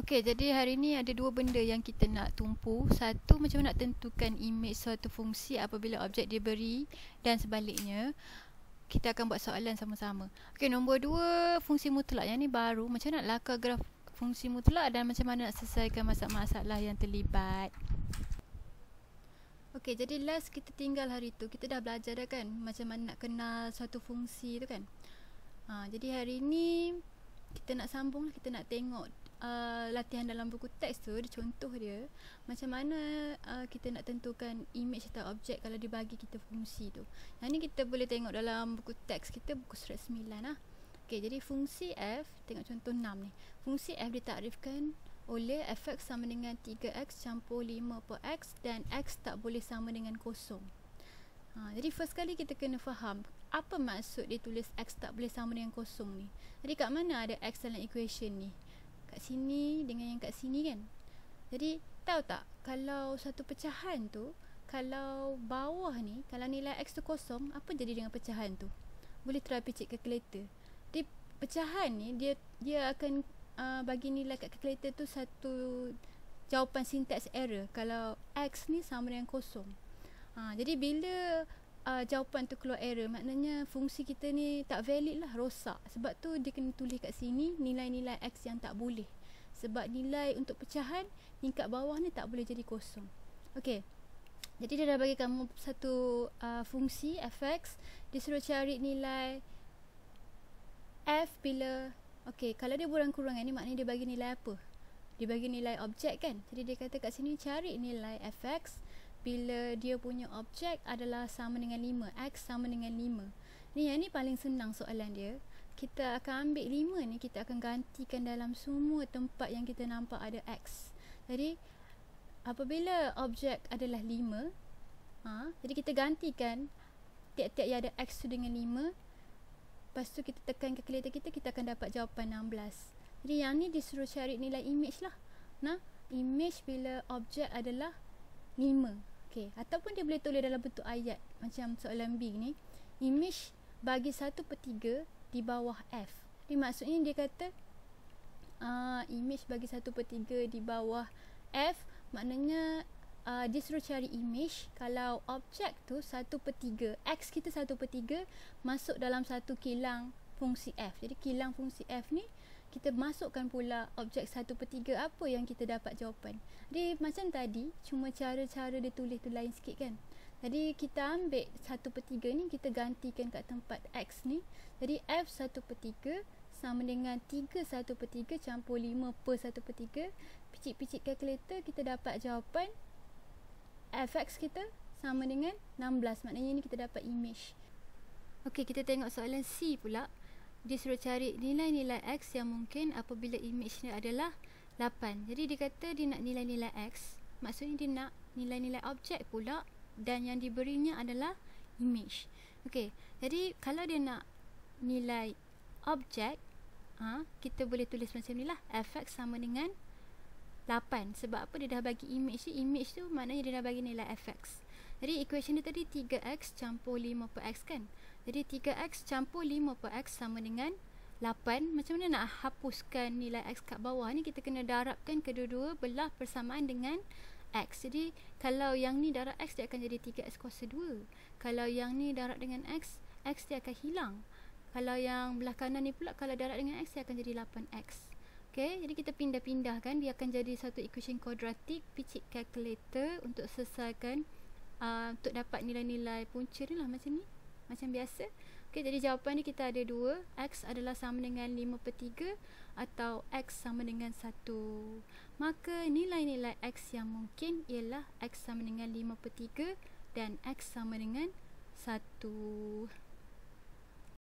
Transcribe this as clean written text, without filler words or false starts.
Okey, jadi hari ni ada dua benda yang kita nak tumpu. Satu, macam mana nak tentukan image suatu fungsi apabila objek diberi, dan sebaliknya. Kita akan buat soalan sama-sama. Okey, nombor dua, fungsi mutlak. Yang ni baru. Macam mana nak lakar graf fungsi mutlak dan macam mana nak selesaikan masalah-masalah yang terlibat. Okey, jadi last kita tinggal hari tu, kita dah belajar dah kan macam mana nak kenal suatu fungsi tu kan. Jadi hari ni kita nak sambung, kita nak tengok latihan dalam buku teks tu. Contoh dia macam mana kita nak tentukan image atau objek kalau dibagi kita fungsi tu. Yang ni kita boleh tengok dalam buku teks kita, buku surat 9 lah. Okey, jadi fungsi f, tengok contoh 6 ni. Fungsi f ditakrifkan oleh fx sama dengan 3x campur 5 per x dan x tak boleh sama dengan kosong. Jadi first kali kita kena faham apa maksud dia tulis x tak boleh sama dengan kosong ni. Jadi kat mana ada x dalam equation ni? Kat sini dengan yang kat sini kan. Jadi tahu tak, kalau satu pecahan tu, kalau bawah ni, kalau nilai x tu kosong, apa jadi dengan pecahan tu? Boleh try picit calculator. Jadi pecahan ni dia akan bagi nilai kat calculator tu satu jawapan syntax error kalau x ni sama dengan kosong. Jadi bila jawapan tu keluar error, maknanya fungsi kita ni tak valid lah, rosak. Sebab tu dia kena tulis kat sini nilai-nilai x yang tak boleh. Sebab nilai untuk pecahan tingkat bawah ni tak boleh jadi kosong. Okey, jadi dia dah bagi kamu satu fungsi fx. Dia suruh cari nilai f bila, okey, kalau dia kurang-kurangan ni maknanya dia bagi nilai apa? Dia bagi nilai objek kan. Jadi dia kata kat sini cari nilai fx bila dia punya objek adalah sama dengan 5, x sama dengan 5. Yang ni paling senang soalan dia. Kita akan ambil 5 ni, kita akan gantikan dalam semua tempat yang kita nampak ada x. Jadi apabila objek adalah 5, jadi kita gantikan tiap-tiap yang ada x tu dengan 5. Lepas tu kita tekan calculator kita akan dapat jawapan 16. Jadi yang ni disuruh cari nilai image lah. Image bila objek adalah 5. Okey, ataupun dia boleh tulis dalam bentuk ayat macam soalan B ni. Image bagi 1/3 di bawah f. Jadi maksudnya dia kata image bagi 1/3 di bawah f, maknanya dia suruh cari image kalau objek tu 1/3, x kita 1/3 masuk dalam satu kilang fungsi f. Jadi kilang fungsi f ni kita masukkan pula objek 1/3, apa yang kita dapat jawapan. Jadi macam tadi, cuma cara-cara dia tulis tu lain sikit kan. Jadi kita ambil 1/3 ni, kita gantikan kat tempat x ni. Jadi f 1/3 sama dengan 3 1/3 campur 5 per 1/3. Picit-picit calculator, kita dapat jawapan fx kita sama dengan 16. Maknanya ni kita dapat image. Okey, kita tengok soalan C pula. Dia suruh cari nilai-nilai x yang mungkin apabila image ni adalah 8. Jadi dia kata dia nak nilai-nilai x, maksudnya dia nak nilai-nilai objek pula, dan yang diberinya adalah image. Okey, jadi kalau dia nak nilai objek, kita boleh tulis macam ni lah, fx sama dengan 8. Sebab apa? Dia dah bagi image ni. Image tu maknanya dia dah bagi nilai fx. Jadi equation dia tadi 3x campur 5 per x kan. Jadi 3x campur 5 per x sama dengan 8. Macam mana nak hapuskan nilai x kat bawah ni? Kita kena darabkan kedua-dua belah persamaan dengan x. Jadi kalau yang ni darab x, dia akan jadi 3x kuasa 2. Kalau yang ni darab dengan x, x dia akan hilang. Kalau yang belah kanan ni pula, kalau darab dengan x, dia akan jadi 8x. Okay, jadi kita pindah-pindahkan, dia akan jadi satu equation kuadratik. Picit calculator untuk selesaikan, untuk dapat nilai-nilai punca ni lah, macam ni, macam biasa. Okay, jadi jawapan ni kita ada 2. X adalah sama dengan 5/3 atau x sama dengan 1. Maka nilai-nilai x yang mungkin ialah x sama dengan 5/3 dan x sama dengan 1.